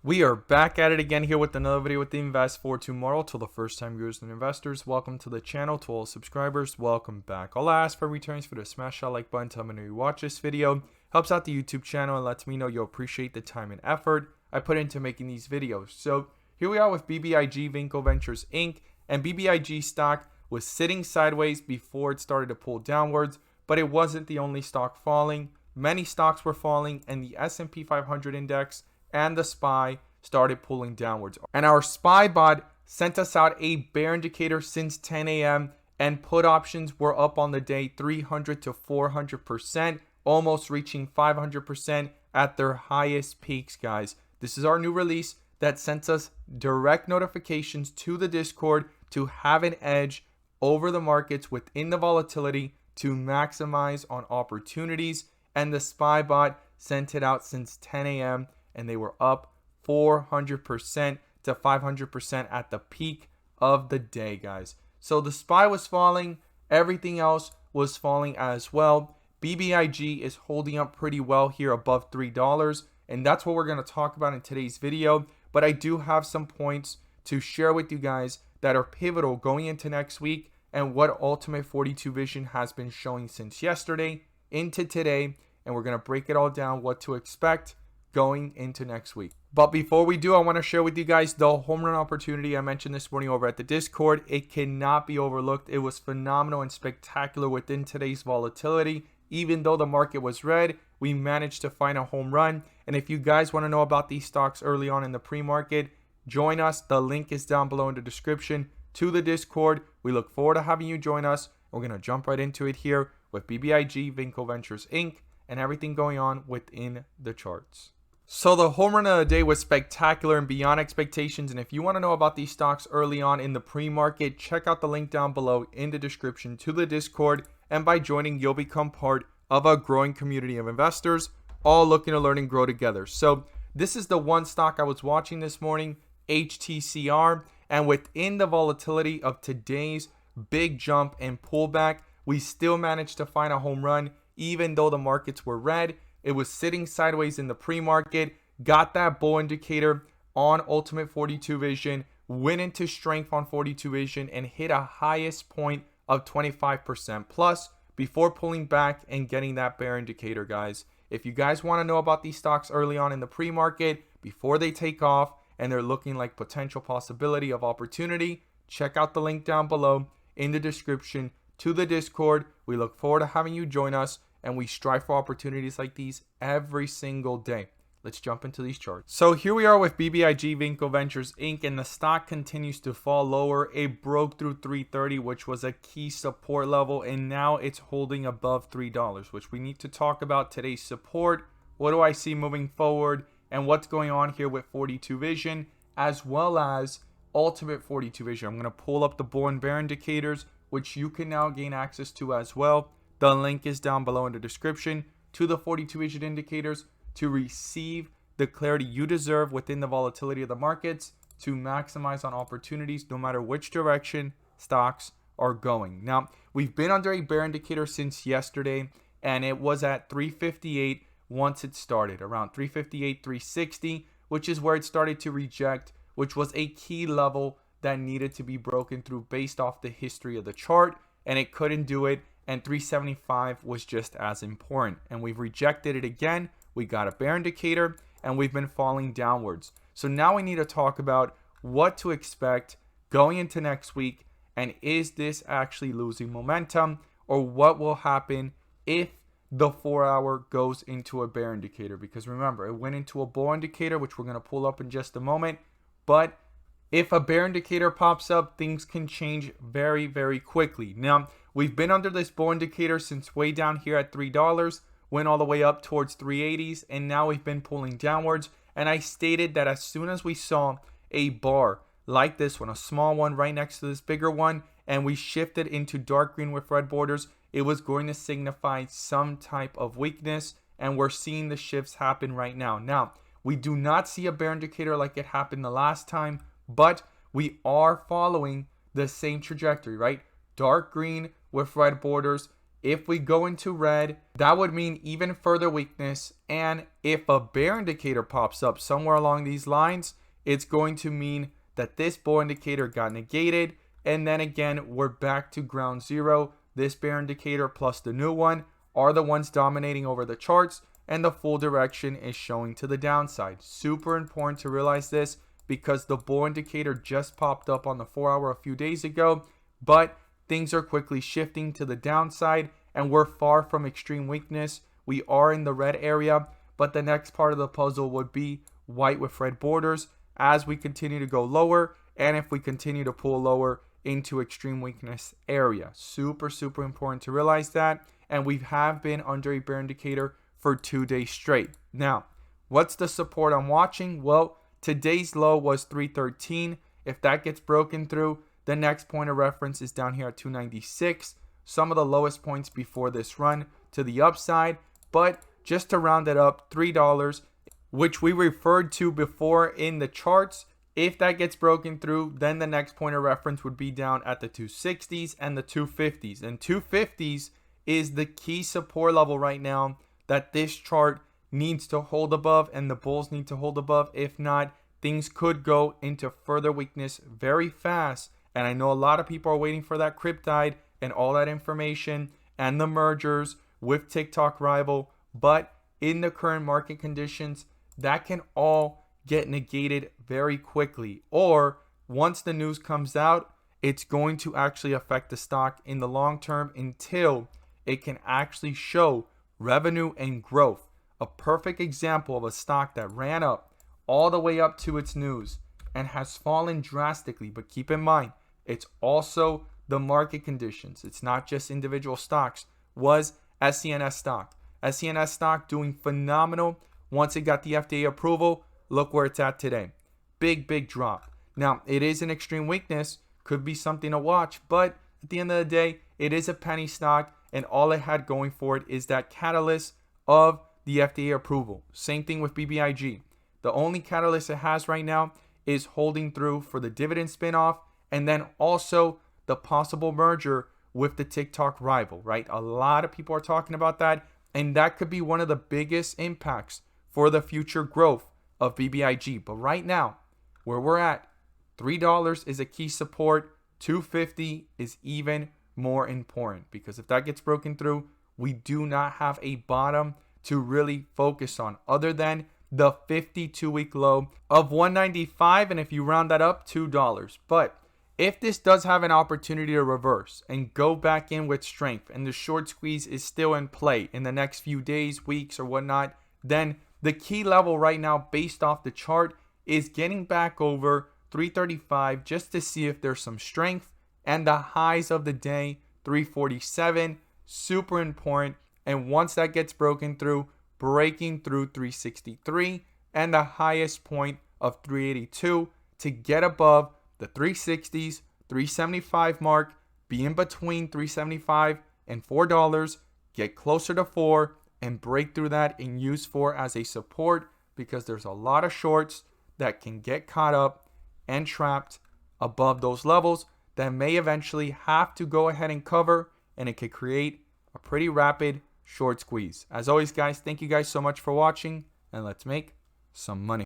We are back at it again here with another video with the Invest for Tomorrow. To the first time viewers and investors, welcome to the channel. To all subscribers, welcome back. All I ask for returns for the smash that like button. Tell me when you watch this video. Helps out the YouTube channel and lets me know you appreciate the time and effort I put into making these videos. So here we are with BBIG Vinco Ventures Inc. And BBIG stock was sitting sideways before it started to pull downwards, but it wasn't the only stock falling. Many stocks were falling, and the S&P 500 index and the SPY started pulling downwards. And our SPY bot sent us out a bear indicator since 10 a.m. and put options were up on the day 300 to 400%, almost reaching 500% at their highest peaks, guys. This is our new release that sends us direct notifications to the Discord to have an edge over the markets within the volatility to maximize on opportunities. And the SPY bot sent it out since 10 a.m. and they were up 400% to 500% at the peak of the day, guys. So the SPY was falling, everything else was falling as well. BBIG is holding up pretty well here above $3, and that's what we're going to talk about in today's video. But I do have some points to share with you guys that are pivotal going into next week and what Ultimate 42 Vision has been showing since yesterday into today, and we're going to break it all down, what to expect going into next week. But before we do, I want to share with you guys the home run opportunity I mentioned this morning over at the Discord. It cannot be overlooked. It was phenomenal and spectacular within today's volatility. Even though the market was red, we managed to find a home run. And if you guys want to know about these stocks early on in the pre-market, join us. The link is down below in the description to the Discord. We look forward to having you join us. We're going to jump right into it here with BBIG Vinco Ventures Inc. and everything going on within the charts. So the home run of the day was spectacular and beyond expectations. And if you want to know about these stocks early on in the pre-market, check out the link down below in the description to the Discord. And by joining, you'll become part of a growing community of investors, all looking to learn and grow together. So this is the one stock I was watching this morning, HTCR. And within the volatility of today's big jump and pullback, we still managed to find a home run, even though the markets were red. It was sitting sideways in the pre-market, got that bull indicator on Ultimate 42 Vision, went into strength on 42 Vision, and hit a highest point of 25% plus before pulling back and getting that bear indicator, guys. If you guys want to know about these stocks early on in the pre-market, before they take off and they're looking like potential possibility of opportunity, check out the link down below in the description to the Discord. We look forward to having you join us, and we strive for opportunities like these every single day. Let's jump into these charts. So here we are with BBIG Vinco Ventures Inc. and the stock continues to fall lower. It broke through 330, which was a key support level, and now it's holding above $3, which we need to talk about today's support. What do I see moving forward, and what's going on here with 42 Vision, as well as Ultimate 42 Vision. I'm going to pull up the bull and bear indicators, which you can now gain access to as well. The link is down below in the description to the 42 Vision indicators to receive the clarity you deserve within the volatility of the markets to maximize on opportunities no matter which direction stocks are going. Now, we've been under a bear indicator since yesterday, and it was at 358 once it started, around 358, 360, which is where it started to reject, which was a key level that needed to be broken through based off the history of the chart, and it couldn't do it. And 375 was just as important. And we've rejected it again. We got a bear indicator and we've been falling downwards. So now we need to talk about what to expect going into next week. And is this actually losing momentum, or what will happen if the 4-hour goes into a bear indicator? Because remember, it went into a bull indicator, which we're going to pull up in just a moment. But if a bear indicator pops up, things can change very, very quickly. Now, we've been under this bull indicator since way down here at $3, went all the way up towards 380s, and now we've been pulling downwards. And I stated that as soon as we saw a bar like this one, a small one right next to this bigger one, and we shifted into dark green with red borders, it was going to signify some type of weakness, and we're seeing the shifts happen right now. Now, we do not see a bear indicator like it happened the last time, but we are following the same trajectory, right? Dark green with red borders, If we go into red, that would mean even further weakness. And if a bear indicator pops up somewhere along these lines, it's going to mean that this bull indicator got negated. And then again, we're back to ground zero. This bear indicator plus the new one are the ones dominating over the charts, and the full direction is showing to the downside. Super important to realize this because the bull indicator just popped up on the 4-hour a few days ago, but things are quickly shifting to the downside and we're far from extreme weakness. We are in the red area, but the next part of the puzzle would be white with red borders as we continue to go lower, and if we continue to pull lower into extreme weakness area. Super important to realize that, and we have been under a bear indicator for 2 days straight. Now, what's the support I'm watching? Well, today's low was 313. If that gets broken through, the next point of reference is down here at 296. Some of the lowest points before this run to the upside, but just to round it up, $3, which we referred to before in the charts. If that gets broken through, then the next point of reference would be down at the 260s and the 250s. And 250s is the key support level right now that this chart needs to hold above and the bulls need to hold above. If not, things could go into further weakness very fast. And I know a lot of people are waiting for that cryptide and all that information and the mergers with TikTok rival. But in the current market conditions, that can all get negated very quickly. Or once the news comes out, it's going to actually affect the stock in the long term until it can actually show revenue and growth. A perfect example of a stock that ran up all the way up to its news and has fallen drastically. But keep in mind, it's also the market conditions. It's not just individual stocks. Was SCNS stock. SCNS stock doing phenomenal. Once it got the FDA approval, look where it's at today. Big drop. Now, it is an extreme weakness. Could be something to watch. But at the end of the day, it is a penny stock. And all it had going for it is that catalyst of the FDA approval. Same thing with BBIG. The only catalyst it has right now is holding through for the dividend spinoff. And then also the possible merger with the TikTok rival, right? A lot of people are talking about that. And that could be one of the biggest impacts for the future growth of BBIG. But right now, where we're at, $3 is a key support. $2.50 is even more important, because if that gets broken through, we do not have a bottom to really focus on other than the 52-week low of $195, and if you round that up, $2. But if this does have an opportunity to reverse and go back in with strength, and the short squeeze is still in play in the next few days, weeks, or whatnot, then the key level right now based off the chart is getting back over 335 just to see if there's some strength. And the highs of the day, 347, super important. And once that gets broken through, breaking through 363 and the highest point of 382 to get above the 360s, 375 mark, be in between 375 and $4, get closer to 4 and break through that and use 4 as a support, because there's a lot of shorts that can get caught up and trapped above those levels that may eventually have to go ahead and cover, and it could create a pretty rapid short squeeze. As always, guys, thank you guys so much for watching, and let's make some money.